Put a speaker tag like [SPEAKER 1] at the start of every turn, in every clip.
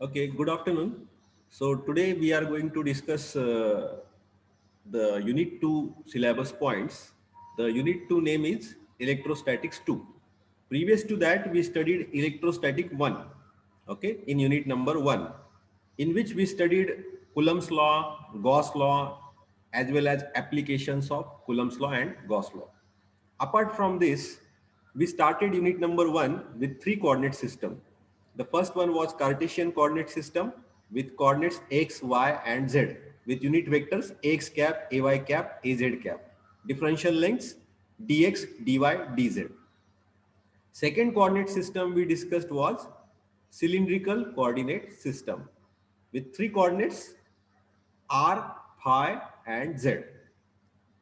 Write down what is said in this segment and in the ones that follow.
[SPEAKER 1] Okay, good afternoon. So today we are going to discuss the Unit 2 syllabus points. The Unit 2 name is Electrostatics 2. Previous to that, we studied Electrostatic 1, okay, in Unit number 1, in which we studied Coulomb's law, Gauss law, as well as applications of Coulomb's law and Gauss law. Apart from this, we started unit number 1 with three coordinate system. The first one was Cartesian coordinate system with coordinates x, y and z with unit vectors x cap, ay cap, az cap. Differential lengths dx, dy, dz. Second coordinate system we discussed was cylindrical coordinate system with three coordinates r, phi and z.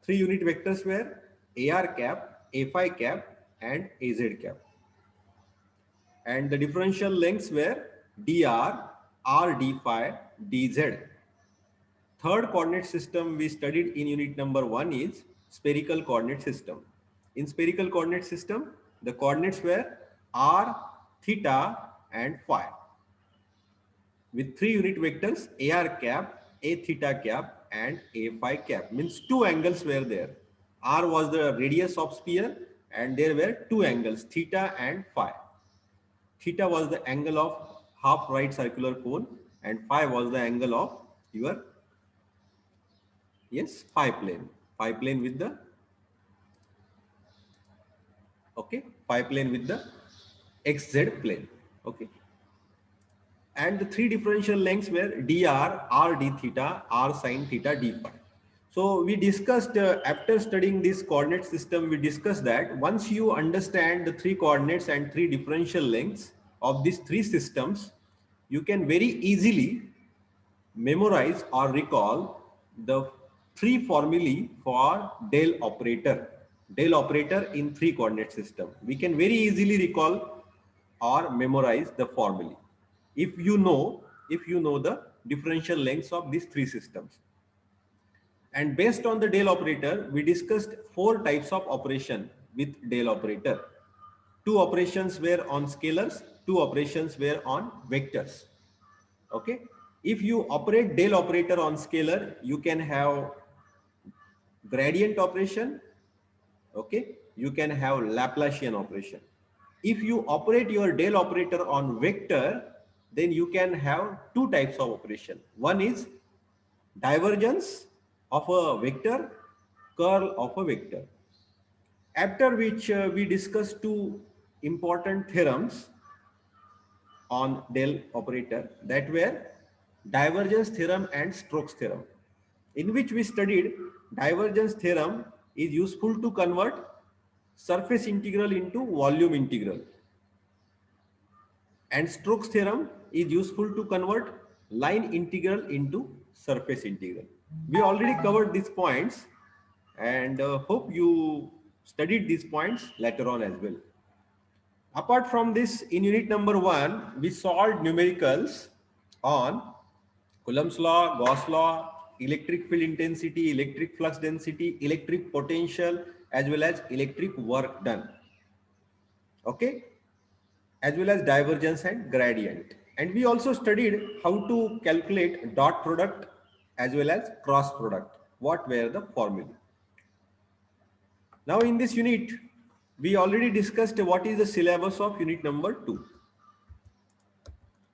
[SPEAKER 1] Three unit vectors were AR cap, A phi cap and AZ cap. And the differential lengths were dr, r d phi, dz. Third coordinate system we studied in unit number 1 is spherical coordinate system. In spherical coordinate system, the coordinates were r, theta and phi. With three unit vectors AR cap, A theta cap and A phi cap. Means two angles were there. R was the radius of sphere and there were two angles theta and phi. Theta was the angle of half right circular cone and phi was the angle of your phi plane. Phi plane with the phi plane with the xz plane. Okay. And the three differential lengths were dr, r d theta, r sin theta, d phi. So we discussed after studying this coordinate system, we discussed that once you understand the three coordinates and three differential lengths of these three systems, you can very easily memorize or recall the three formulae for del operator. Del operator in three coordinate system. We can very easily recall or memorize the formulae if you know the differential lengths of these three systems. And based on the del operator, we discussed four types of operation with del operator. Two operations were on scalars, two operations were on vectors. Okay. If you operate del operator on scalar, you can have gradient operation. Okay. You can have Laplacian operation. If you operate your del operator on vector, then you can have two types of operation. One is divergence of a vector, curl of a vector. After which we discussed two important theorems on del operator, that were divergence theorem and Stokes theorem, in which we studied divergence theorem is useful to convert surface integral into volume integral, and Stokes theorem is useful to convert line integral into surface integral. We already covered these points and hope you studied these points later on as well. Apart from this, in unit number 1, we solved numericals on Coulomb's law, Gauss law, electric field intensity, electric flux density, electric potential, as well as electric work done. Okay, as well as divergence and gradient. And we also studied how to calculate dot product as well as cross product. What were the formulae? Now in this unit, we already discussed what is the syllabus of unit number 2.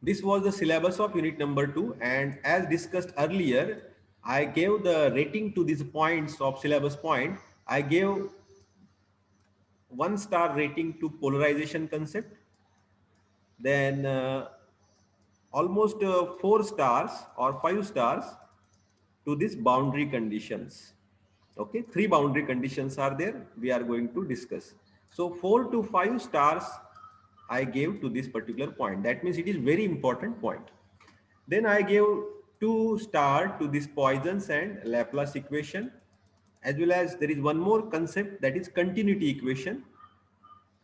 [SPEAKER 1] This was the syllabus of unit number 2, and as discussed earlier, I gave the rating to these points of syllabus point. I gave 1-star rating to polarization concept, then almost 4 stars or 5 stars to this boundary conditions. Okay, 3 boundary conditions are there, we are going to discuss. So 4 to 5 stars I gave to this particular point. That means it is very important point. Then I gave 2 star to this Poisson's and Laplace equation, as well as there is one more concept, that is continuity equation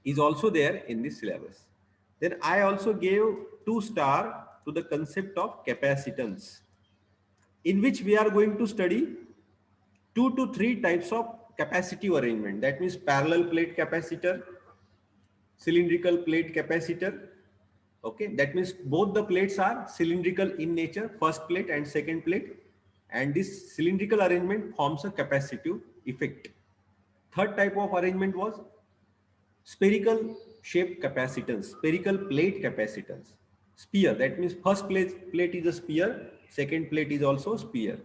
[SPEAKER 1] is also there in this syllabus. Then I also gave 2 star to the concept of capacitance, in which we are going to study 2 to 3 types of capacitive arrangement. That means parallel plate capacitor, cylindrical plate capacitor, Okay, that means both the plates are cylindrical in nature, first plate and second plate, and this cylindrical arrangement forms a capacitive effect. Third type of arrangement was spherical shape capacitance, spherical plate capacitance. Sphere, that means first plate is a sphere, second plate is also sphere.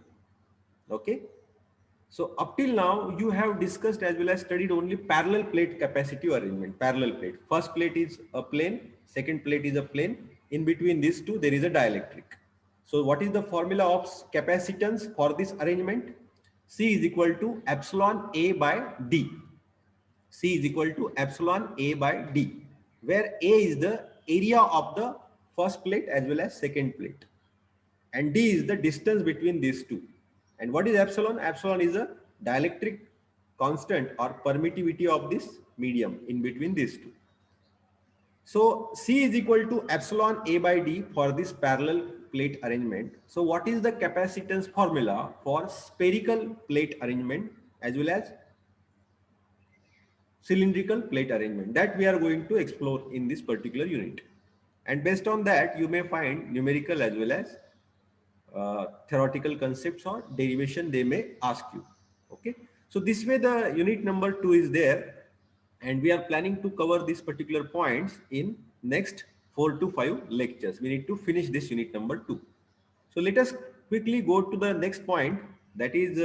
[SPEAKER 1] Okay. So up till now, you have discussed as well as studied only parallel plate capacitive arrangement, parallel plate. First plate is a plane, second plate is a plane. In between these two, there is a dielectric. So what is the formula of capacitance for this arrangement? C is equal to epsilon A by D. C is equal to epsilon A by D, where A is the area of the first plate as well as second plate, and D is the distance between these two. And what is epsilon? Epsilon is a dielectric constant or permittivity of this medium in between these two. So C is equal to epsilon A by D for this parallel plate arrangement. So what is the capacitance formula for spherical plate arrangement as well as cylindrical plate arrangement? That we are going to explore in this particular unit. And based on that, you may find numerical as well as theoretical concepts or derivation they may ask you. Okay, so this way the unit number 2 is there, and we are planning to cover these particular points in next 4 to 5 lectures. We need to finish this unit number 2. So let us quickly go to the next point, that is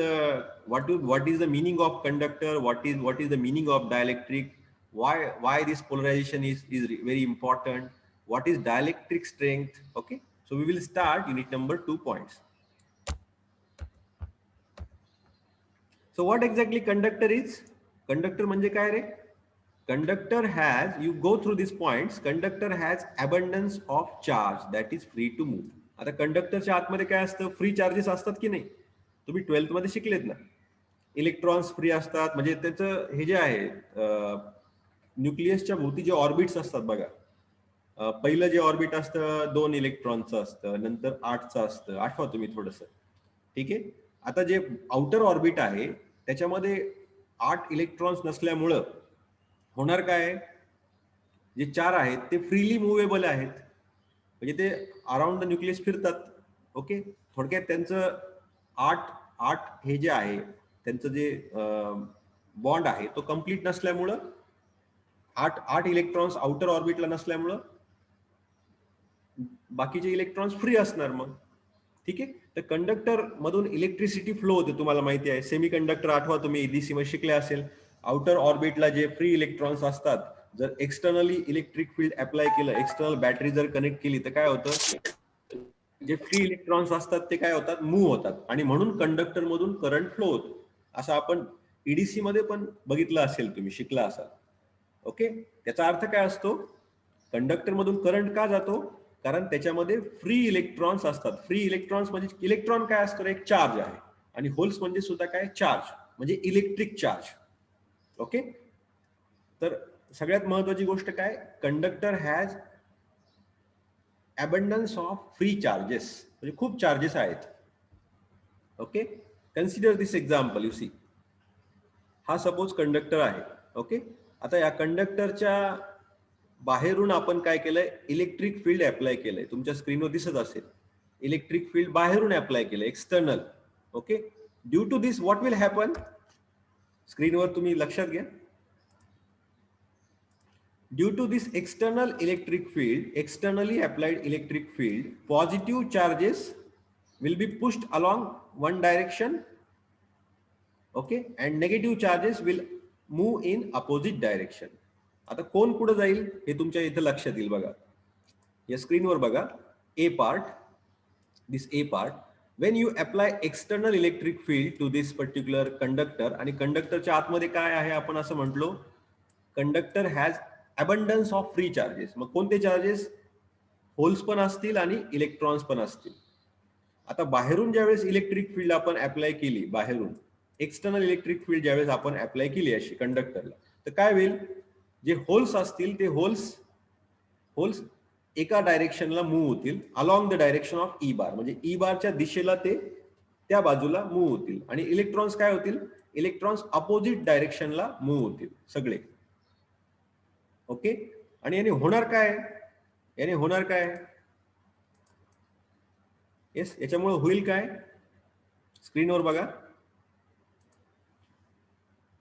[SPEAKER 1] what is the meaning of conductor, what is the meaning of dielectric, why this polarization is very important, what is dielectric strength. Okay, so we will start unit number 2 points. So what exactly conductor is? Conductor म्हणजे काय रे? Conductor has, you go through these points, conductor has abundance of charge that is free to move. आता कंडक्टरच्या आतमध्ये काय असतं? Free charges असतात की नाही? तुम्ही 12th मध्ये शिकलेत ना? इलेक्ट्रॉन्स फ्री असतात, म्हणजे त्याचं हे जे आहे न्यूक्लियसच्या भोवती जे ऑर्बिट्स असतात बघा, पहिलं जे ऑर्बिट असतं 2 इलेक्ट्रॉनचं असतं, नंतर 8चं असतं, आठवा तुम्ही थोडंसं. ठीक आहे. आता जे आउटर ऑर्बिट आहे त्याच्यामध्ये 8 इलेक्ट्रॉन्स नसल्यामुळं होणार काय, जे 4 आहेत ते फ्रीली मुव्हेबल आहेत, म्हणजे ते अराउंड द न्यूक्लियस फिरतात. ओके, थोडक्यात त्यांचं 8 हे जे आहे त्यांचं जे बॉन्ड आहे तो कम्प्लीट नसल्यामुळं 8 इलेक्ट्रॉन्स आउटर ऑर्बिटला नसल्यामुळं बाकीचे इलेक्ट्रॉन्स फ्री असणार मग. ठीक आहे. तर कंडक्टर मधून इलेक्ट्रिसिटी फ्लो होते, तुम्हाला माहिती आहे. सेमी कंडक्टर आठवा तुम्ही ईडीसी मध्ये शिकले असेल. आउटर ऑर्बिटला जे फ्री इलेक्ट्रॉन्स असतात, जर एक्सटर्नली इलेक्ट्रिक फील्ड अप्लाय केलं, एक्सटर्नल बॅटरी जर कनेक्ट केली तर काय होतं, जे फ्री इलेक्ट्रॉन्स असतात ते काय होतात, मूव्ह होतात, आणि म्हणून कंडक्टर मधून करंट फ्लो होतो. असं आपण ईडीसी मध्ये पण बघितलं असेल, तुम्ही शिकला असाल. ओके, त्याचा अर्थ काय असतो, कंडक्टर मधून करंट का जातो, कारण त्याच्यामध्ये फ्री इलेक्ट्रॉन्स असतात. फ्री इलेक्ट्रॉन्स म्हणजे इलेक्ट्रॉन काय असतो, एक चार्ज आहे, आणि होल्स म्हणजे सुद्धा काय, चार्ज, म्हणजे इलेक्ट्रिक चार्ज. ओके, तर सगळ्यात महत्वाची गोष्ट काय, conductor has abundance of free charges, म्हणजे खूप चार्जेस आहेत. Okay, consider this example. You see, हा सपोज कंडक्टर आहे. ओके, आता या कंडक्टरच्या बाहेरून आपण काय केलंय, इलेक्ट्रिक फील्ड अप्लाय केलंय. तुमच्या स्क्रीनवर दिसत असेल, इलेक्ट्रिक फील्ड बाहेरून अप्लाय केलंय, external. Okay, due to this what will happen, स्क्रीनवर तुम्ही लक्षात घ्या. Due to this external electric field, externally applied electric field, positive charges will be pushed along one direction. Okay, and negative charges will move in opposite direction. आता कोण पुढे जाईल हे तुमच्या इथे लक्षात येईल बघा. या स्क्रीनवर बघा, a part, this a part. When you apply external electric field to this particular conductor, आणि कंडक्टरच्या आतमध्ये काय आहे, आपण असं म्हटलो, conductor has abundance of free charges. मग कोणते चार्जेस, होल्स पण असतील आणि इलेक्ट्रॉन्स पण असतील. आता बाहेरून ज्यावेळेस इलेक्ट्रिक फील्ड आपण अप्लाय केली, बाहेरून एक्सटर्नल इलेक्ट्रिक फील्ड ज्यावेळेस आपण अप्लाय केली अशी कंडक्टरला, तर काय होईल, जे होल्स असतील ते होल्स एका डायरेक्शनला मूव्ह होतील, along the direction of E bar, म्हणजे ई बारच्या दिशेला ते त्या बाजूला मूव्ह होतील, आणि इलेक्ट्रॉन्स काय होतील, इलेक्ट्रॉन्स अपोजिट डायरेक्शनला मूव्ह होतील सगळे. ओके, आणि याने होणार काय, याने होणार काय? येस, याच्यामुळे होईल काय? स्क्रीनवर बघा,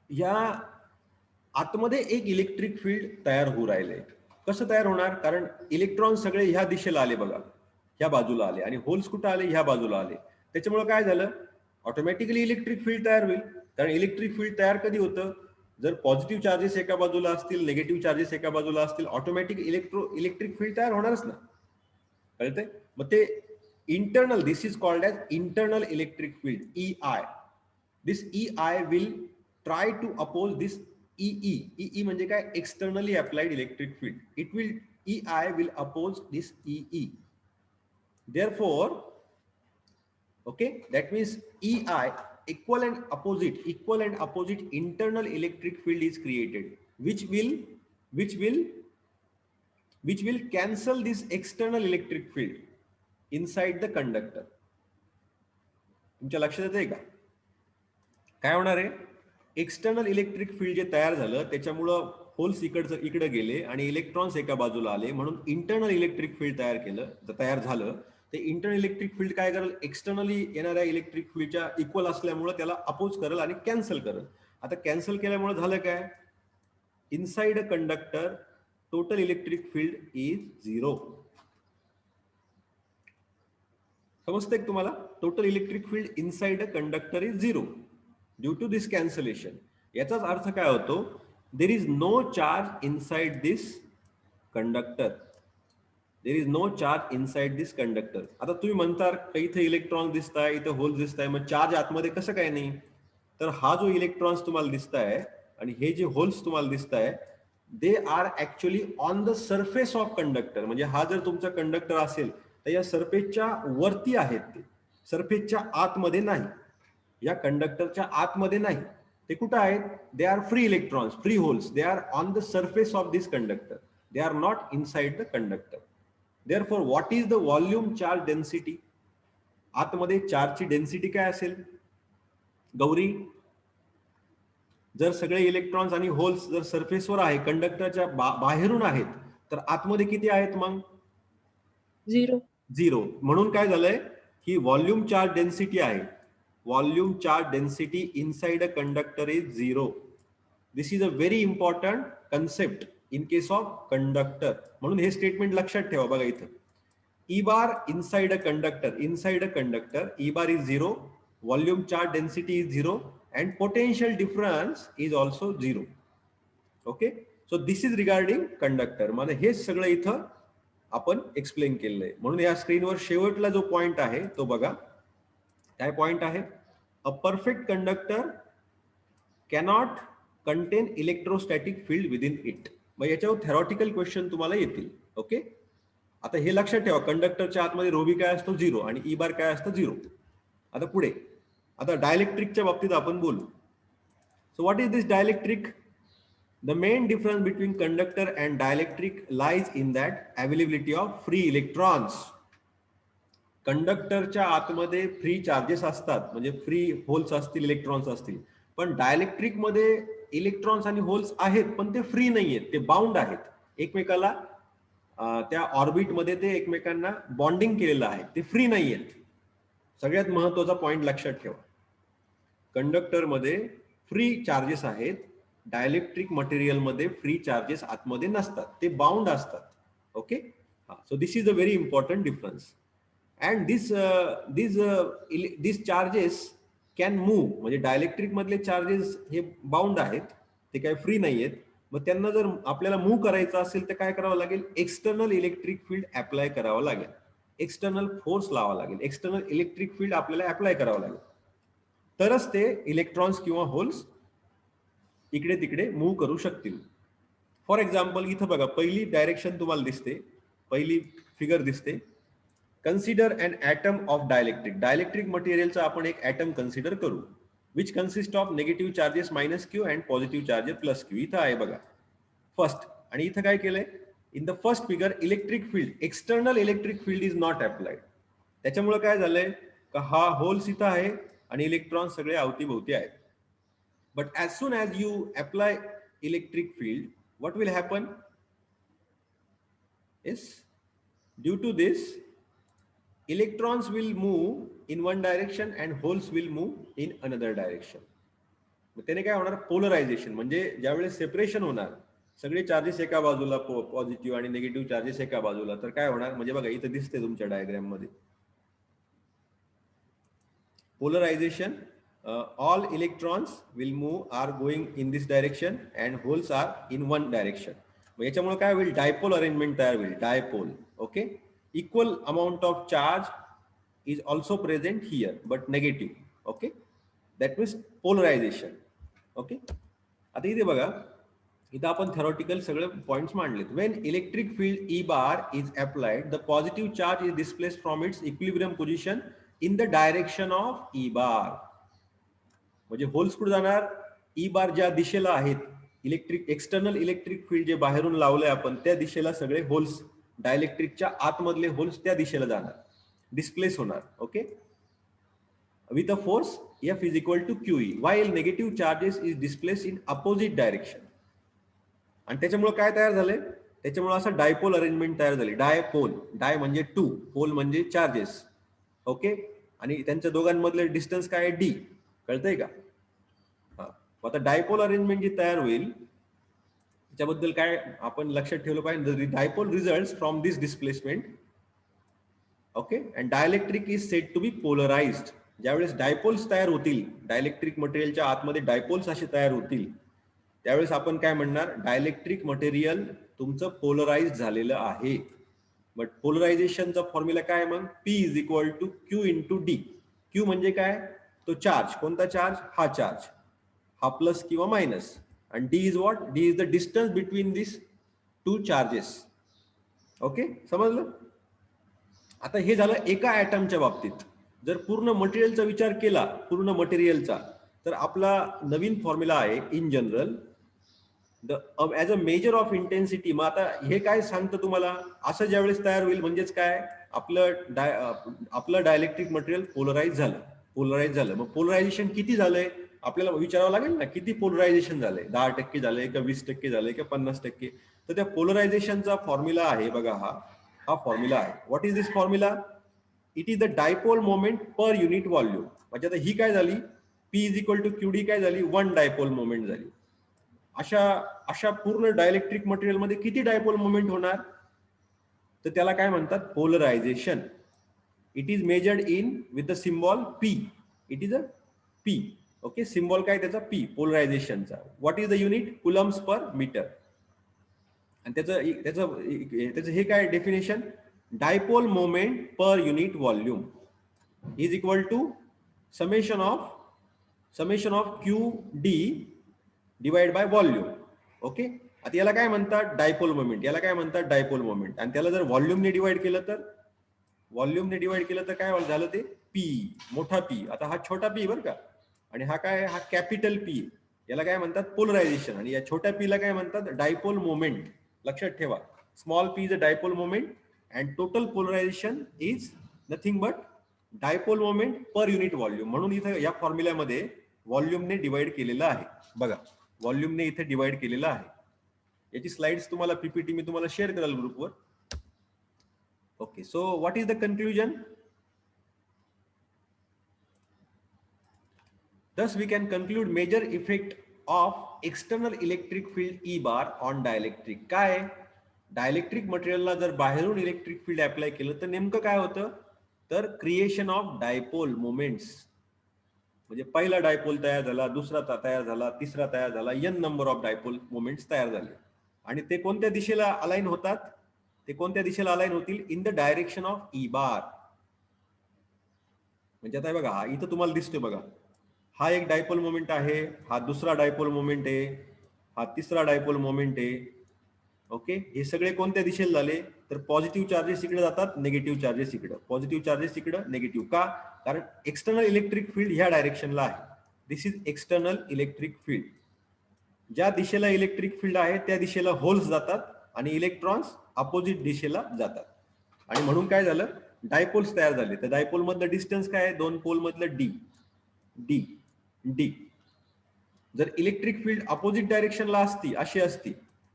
[SPEAKER 1] या आतमध्ये एक इलेक्ट्रिक फील्ड तयार होऊ राहिले. कसं तयार होणार? कारण इलेक्ट्रॉन सगळे ह्या दिशेला आले बघा, ह्या बाजूला आले, आणि होल्स कुठं आले? ह्या बाजूला आले. त्याच्यामुळे काय झालं? ऑटोमॅटिकली इलेक्ट्रिक फील्ड तयार होईल. कारण इलेक्ट्रिक फील्ड तयार कधी होतं? जर पॉझिटिव्ह चार्जेस एका बाजूला असतील, निगेटिव्ह चार्जेस एका बाजूला असतील, ऑटोमॅटिक इलेक्ट्रिक फील्ड तयार होणारच ना. कळतंय? मग ते internal, this is called as internal electric field, EI. This EI will try to oppose this EE. EE म्हणजे काय? Externally applied electric field. EI will oppose this EE. Therefore, okay, that means EI, equal and opposite internal electric field is created, which will cancel this external electric field inside the conductor. तुमच्या लक्षात येतंय का? काय होणार आहे? External electric field जे तयार झालं त्याच्यामुळं होल्स इकडे गेले आणि इलेक्ट्रॉन्स एका बाजूला आले, म्हणून इंटरनल इलेक्ट्रिक फील्ड तयार झालं. ते इंटरनल इलेक्ट्रिक फील्ड काय करेल? एक्सटर्नली येणाऱ्या इलेक्ट्रिक फील्डच्या इक्वल असल्यामुळे त्याला अपोज करेल आणि कॅन्सल करेल. आता कॅन्सल केल्यामुळे झालं काय? Inside a conductor total electric field is 0. समजतंय का तुम्हाला? Total electric field inside a conductor is 0 due to this cancellation. याचाच अर्थ काय होतो? There is no charge inside this conductor. There is no charge inside this conductor. आता तुम्ही म्हणता इथे इलेक्ट्रॉन दिसताय, इथं होल दिसताय, मग चार्ज आतमध्ये कसं काय नाही? तर हा जो इलेक्ट्रॉन्स तुम्हाला दिसताय आणि हे जे होल्स तुम्हाला दिसताय, they are actually on the surface of conductor. म्हणजे हा जर तुमचा कंडक्टर असेल तर या सरफेसच्या वरती आहेत, ते सरफेसच्या आतमध्ये नाही, या कंडक्टरच्या आतमध्ये नाही. ते कुठं आहेत? They are free electrons, free holes. They are on the surface of this conductor. They are not inside the conductor. Therefore what is the volume charge density? आतमध्ये चार्जची डेन्सिटी काय असेल गौरी? जर सगळे इलेक्ट्रॉन्स आणि होल्स जर सरफेसवर आहे, कंडक्टरच्या बाहेरून आहेत, तर आतमध्ये किती आहेत मग? 0. म्हणून काय झालंय की व्हॉल्यूम चार्ज डेन्सिटी आहे, volume charge density inside a conductor is 0. This is a very important concept in case of conductor. म्हणून हे स्टेटमेंट लक्षात ठेवा बघा इथं. E bar inside a conductor, E bar is 0, volume charge density is 0, and potential difference is also 0. Okay, so this is regarding conductor. म्हणजे हे सगळं इथं आपण एक्सप्लेन केलंय. म्हणून या स्क्रीनवर शेवटला जो पॉइंट आहे तो बघा. काय पॉइंट आहे? A perfect conductor cannot content electrostatic field within it. मग याच्यावर थेरॉटिकल क्वेश्चन तुम्हाला येतील. ओके, आता हे लक्षात ठेवा, कंडक्टरच्या आतमध्ये रो बी काय असतो? 0, आणि ई बार काय असतं? 0. आता पुढे, आता डायलेक्ट्रिकच्या बाबतीत आपण बोलू. So what is this dielectric? The main difference between conductor and dielectric lies in that availability of free electrons. कंडक्टरच्या आतमध्ये फ्री चार्जेस असतात, म्हणजे फ्री होल्स असतील, इलेक्ट्रॉन्स असतील. पण डायलेक्ट्रिक मध्ये इलेक्ट्रॉन्स आणि होल्स आहेत, पण ते फ्री नाही आहेत, ते बाउंड आहेत एकमेकाला. त्या ऑर्बिटमध्ये ते एकमेकांना बॉन्डिंग केलेलं आहे, ते फ्री नाही आहेत. सगळ्यात महत्वाचा पॉइंट लक्षात ठेवा, कंडक्टरमध्ये फ्री चार्जेस आहेत, डायलेक्ट्रिक मटेरियलमध्ये फ्री चार्जेस आतमध्ये नसतात, ते बाउंड असतात. Okay, so this is a very important difference. And this charges can move. म्हणजे डायलेक्ट्रिक मधले चार्जेस हे बाउंड आहेत, ते काही फ्री नाही आहेत. मग त्यांना जर आपल्याला मूव्ह करायचं असेल तर काय करावं लागेल? एक्सटर्नल इलेक्ट्रिक फील्ड अप्लाय करावं लागेल, एक्सटर्नल फोर्स लावा लागेल, एक्सटर्नल इलेक्ट्रिक फील्ड आपल्याला अप्लाय करावं लागेल, तरच ते इलेक्ट्रॉन्स किंवा होल्स इकडे तिकडे मूव्ह करू शकतील. फॉर एक्झाम्पल इथं बघा, पहिली डायरेक्शन तुम्हाला दिसते, पहिली फिगर दिसते. Consider an atom of dielectric. Dielectric मटेरियलचा आपण एक ॲटम कन्सिडर करू, which consist of negative charges -Q and positive charges +Q. इथं आहे बघा फर्स्ट. आणि इथं काय केलंय? In the first figure electric field, external electric field is not applied. त्याच्यामुळे काय झालंय का हा होल्स इथं आहे आणि इलेक्ट्रॉन सगळे अवतीभोवती आहेत. But as soon as you apply electric field, what will happen? Yes, due to this electrons will move in one direction and holes will move in another direction. मग त्याने काय होणार, पोलरायझेशन, म्हणजे ज्यावेळेस सेपरेशन होणार सगळे चार्जेस एका बाजूला पॉझिटिव्ह आणि निगेटिव्ह चार्जेस एका बाजूला, तर काय होणार, म्हणजे बघा इथं दिसते तुमच्या डायग्राम मध्ये polarisation, all electrons will move are going in this direction and holes are in one direction. मग याच्यामुळे काय होईल, डायपोल अरेंजमेंट तयार होईल, dipole. Okay, equal amount of charge is also present here but negative. Okay, that means polarization. Okay, आता इथे बघा, इथं आपण theoretical सगळे points मांडलेत. When electric field E bar is applied, the positive charge is displaced from its equilibrium position in the direction of E bar. म्हणजे holes कुठे जाणार, E बार ज्या दिशेला आहेत, इलेक्ट्रिक एक्सटर्नल इलेक्ट्रिक फील्ड जे बाहेरून लावलंय आपण त्या दिशेला सगळे होल्स, डायलेक्ट्रिकच्या आतमधले होल्स त्या दिशेला जाणार, डिस्प्लेस होणार. Okay, with a force F is equal to QE while negative charges is displaced in opposite direction. आणि त्याच्यामुळे काय तयार झालंय, त्याच्यामुळे असं डायपोल अरेंजमेंट तयार झाली. डायपोल, डाय म्हणजे टू, पोल म्हणजे चार्जेस. ओके, आणि त्यांच्या दोघांमधले डिस्टन्स काय आहे, डी. कळतंय का? हा, आता डायपोल अरेंजमेंट जी तयार होईल त्याच्याबद्दल काय आपण लक्षात ठेवलं पाहिजे, dipole results from this displacement. Okay, and dielectric is said to be polarised. ज्यावेळेस डायपोल्स तयार होतील, डायलेक्ट्रिक मटेरियलच्या आतमध्ये डायपोल्स असे तयार होतील, त्यावेळेस आपण काय म्हणणार, डायलेक्ट्रिक मटेरियल तुमचं पोलराइज झालेलं आहे. बट पोलरायझेशनचा फॉर्म्युला काय, मग P is equal to Q into D. Q म्हणजे काय, तो चार्ज, कोणता चार्ज, हा चार्ज, हा प्लस किंवा मायनस, आणि D is what, D is the distance between this two charges. Okay, समजलं? आता हे झालं एका ऍटमच्या बाबतीत. जर पूर्ण मटेरियलचा विचार केला, पूर्ण मटेरियलचा, तर आपला नवीन फॉर्म्युला आहे in general as a measure of intensity. मग आता हे काय सांगतं तुम्हाला, असं ज्यावेळेस तयार होईल म्हणजेच काय, आपलं डायलेक्ट्रिक मटेरियल पोलराइज झालं, पोलराइज झालं. मग पोलरायझेशन किती झालंय आपल्याला विचारावं लागेल ना, किती पोलरायझेशन झालंय, 10% झालंय का 20% झालंय का 50%. तर त्या पोलरायझेशनचा फॉर्म्युला आहे बघा, हा फॉर्म्युला आहे. What is this formula, it is the dipole moment per unit volume. म्हणजे आता ही काय झाली, P is equal to QD काय झाली, वन डायपोल मोमेंट झाली. अशा पूर्ण डायलेक्ट्रिक मटेरियल मध्ये किती डायपोल मोमेंट होणार, तर त्याला काय म्हणतात, polarization. It is measured in with the symbol P. It is a P. Okay, symbol काय त्याचा, P, पोलरायझेशनचा. What is the unit, coulombs per metre. आणि त्याचं हे काय definition, dipole moment per unit volume is equal to summation of Q D divide by volume. Okay, आता याला काय म्हणतात, डायपोल मोमेंट, याला काय म्हणतात, डायपोल मोमेंट. आणि त्याला जर व्हॉल्यूमने डिवाइड केलं तर काय झालं, ते P, मोठा P. आता हा छोटा P बरं का, आणि हा काय, हा कॅपिटल P. याला काय म्हणतात, पोलरायझेशन. आणि या छोट्या P ला काय म्हणतात, डायपोल मोमेंट. लक्षात ठेवा, small p is a dipole moment and total polarization is nothing but dipole moment per unit volume. म्हणून इथे या फॉर्म्युल्यामध्ये व्हॉल्यूमने डिवाइड केलेलं आहे. बघा, व्हॉल्यूमने इथे डिवाइड केलेलं आहे. याची स्लाइड्स तुम्हाला पीपीटी मी तुम्हाला शेअर कराल ग्रुपवर. Okay, so what is the conclusion, thus we can conclude major effect of external electric field E bar on dielectric. काय, डायलेक्ट्रिक मटेरियलला जर बाहेरून इलेक्ट्रिक फील्ड अप्लाय केलं तर नेमकं काय होतं, तर क्रिएशन ऑफ डायपोल मोमेंट्स. म्हणजे पहिला डायपोल तयार झाला, दुसरा तयार झाला, तिसरा तयार झाला, n number of dipole moments तयार झाले. आणि ते कोणत्या दिशेला अलाइन होतात, ते कोणत्या दिशेला अलाइन होतील, in the direction of E bar. म्हणजे आता बघा, हा इथं तुम्हाला दिसतोय बघा, हा एक डायपोल मोमेंट आहे, हा दुसरा डायपोल मोमेंट आहे, हा तिसरा डायपोल मोमेंट आहे. ओके, हे सगळे कोणत्या दिशेला झाले, तर पॉझिटिव्ह चार्जेस इकडे जातात, निगेटिव्ह चार्जेस इकडे, पॉझिटिव्ह चार्जेस इकडे, निगेटिव्ह. का, कारण एक्सटर्नल इलेक्ट्रिक फील्ड ह्या डायरेक्शनला आहे. दिस इज एक्सटर्नल इलेक्ट्रिक फील्ड. ज्या दिशेला इलेक्ट्रिक फील्ड आहे त्या दिशेला होल्स जातात आणि इलेक्ट्रॉन्स अपोजिट दिशेला जातात. आणि म्हणून काय झालं, डायपोल्स तयार झाले. तर डायपोल मधलं डिस्टन्स काय आहे, दोन पोल मधलं डी. जर इलेक्ट्रिक फील्ड अपोजिट डायरेक्शनला असती, अशी असती,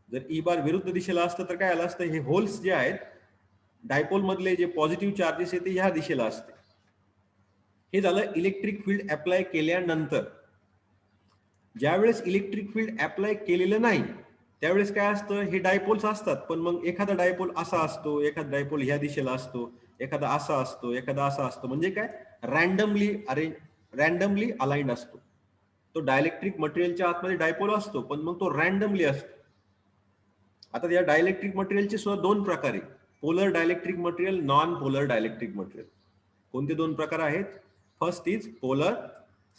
[SPEAKER 1] जर ई बार विरुद्ध दिशेला असतं तर काय आलं असतं, हे होल्स जे आहेत डायपोल मधले जे पॉझिटिव्ह चार्जेस आहे ते ह्या दिशेला असते. हे झालं इलेक्ट्रिक फील्ड अप्लाय केल्यानंतर. ज्यावेळेस इलेक्ट्रिक फील्ड अप्लाय केलेलं नाही त्यावेळेस काय असतं, हे डायपोल्स असतात, पण मग एखादा डायपोल असा असतो, एखादा डायपोल ह्या दिशेला असतो, एखादा असा असतो, एखादा असा असतो. म्हणजे काय, रॅन्डमली अलाइंड असतो. तो डायलेक्ट्रिक मटेरियलच्या आतमध्ये डायपोल असतो, पण मग तो रॅन्डमली असतो. आता या डायलेक्ट्रिक मटेरियलचे सुद्धा दोन प्रकार आहेत, polar dielectric material, non polar dielectric material. कोणते दोन प्रकार आहेत? First is polar,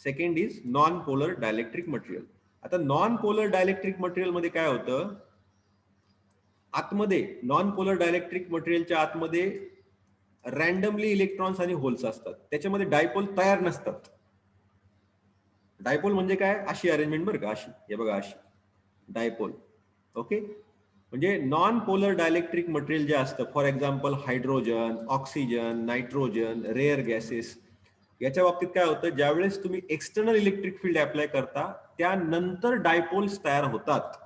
[SPEAKER 1] second is non polar dielectric material. आता नॉन पोलर डायलेक्ट्रिक मटेरियल मध्ये काय होतं, आतमध्ये नॉन पोलर डायलेक्ट्रिक मटेरियलच्या आतमध्ये रॅन्डमली इलेक्ट्रॉन्स आणि होल्स असतात, त्याच्यामध्ये डायपोल तयार नसतात. डायपोल म्हणजे काय, अशी अरेंजमेंट बरं का, अशी, हे बघा अशी डायपोल. ओके, म्हणजे नॉन पोलर डायलेक्ट्रिक मटेरियल जे असतं, for example hydrogen, oxygen, nitrogen, rare gases, याच्या बाबतीत काय होतं, ज्यावेळेस तुम्ही एक्सटर्नल इलेक्ट्रिक फील्ड अप्लाय करता त्यानंतर डायपोल्स तयार होतात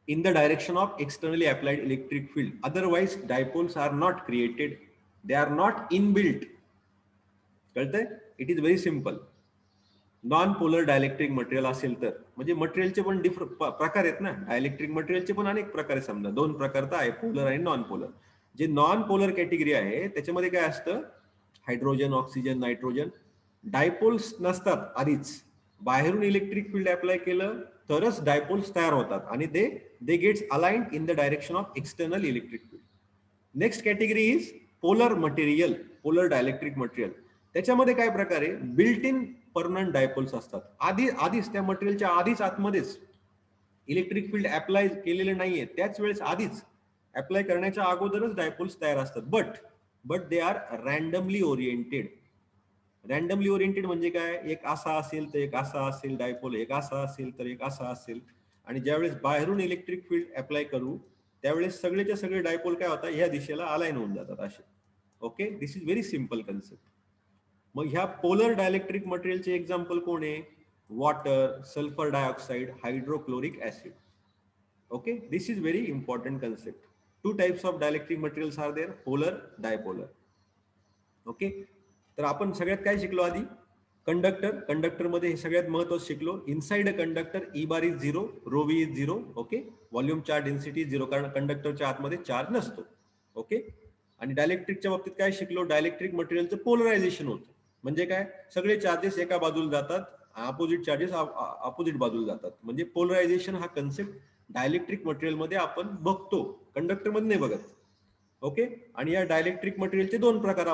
[SPEAKER 1] in the direction of externally applied electric field. Otherwise dipoles are not created, they are not inbuilt. कळतंय? It is very simple. Non polar dielectric material असेल तर, म्हणजे मटेरियलचे पण प्रकार आहेत ना, डायलेक्ट्रिक मटेरियलचे पण अनेक प्रकार आहे. समजा दोन प्रकार तर आहे, पोलर आणि नॉन पोलर. जे नॉन पोलर कॅटेगरी आहे त्याच्यामध्ये काय असतं, हायड्रोजन, ऑक्सिजन, नायट्रोजन, डायपोल्स नसतात आधीच. बाहेरून इलेक्ट्रिक फील्ड अप्लाय केलं तरच डायपोल्स तयार होतात आणि दे gates aligned in the direction of external electric field. Next category is polar material, polar dielectric material. त्याच्यामध्ये काय प्रकार आहे, बिल्ट इन परमनंट डायपोल्स असतात. आधीच त्या मटेरियलच्या आधीच आतमध्येच इलेक्ट्रिक फील्ड अप्लाय केलेले नाहीये, त्याच वेळेस आधीच अप्लाय करण्याच्या अगोदरच डायपोल्स तयार असतात. But they are randomly oriented. Randomly oriented म्हणजे काय, एक असा असेल तर एक असा असेल डायपोल, एक असा असेल तर एक असा असेल. आणि ज्यावेळेस बाहेरून इलेक्ट्रिक फील्ड अप्लाय करू त्यावेळेस सगळेच्या सगळे डायपोल काय होतात, ह्या दिशेला अलाइन होऊन जातात असे. Okay, this is very simple concept. मग ह्या पोलर डायलेक्ट्रिक मटेरियलचे एक्झाम्पल कोण आहे, water, sulphur dioxide, hydrochloric acid. Okay, this is very important concept. Two types of dielectric materials are there, polar, dipolar. Okay, तर आपण सगळ्यात काय शिकलो आधी, कंडक्टर मध्ये हे सगळ्यात महत्वाचं शिकलो. Inside a conductor E bar is 0, rho V is 0. Okay, volume charge density 0, कारण कंडक्टरच्या आतमध्ये चार्ज नसतो. ओके, आणि डायलेक्ट्रिकच्या बाबतीत काय शिकलो, डायलेक्ट्रिक मटेरियलचं पोलरायझेशन होतं. म्हणजे काय, सगळे चार्जेस एका बाजूला जातात, अपोजिट चार्जेस अपोजिट बाजूला जातात. म्हणजे पोलरायझेशन हा कन्सेप्ट डायलेक्ट्रिक मटेरियल मध्ये आपण बघतो, कंडक्टर मध्ये नाही बघत. ओके, आणि या डायलेक्ट्रिक मटेरियलचे दोन प्रकार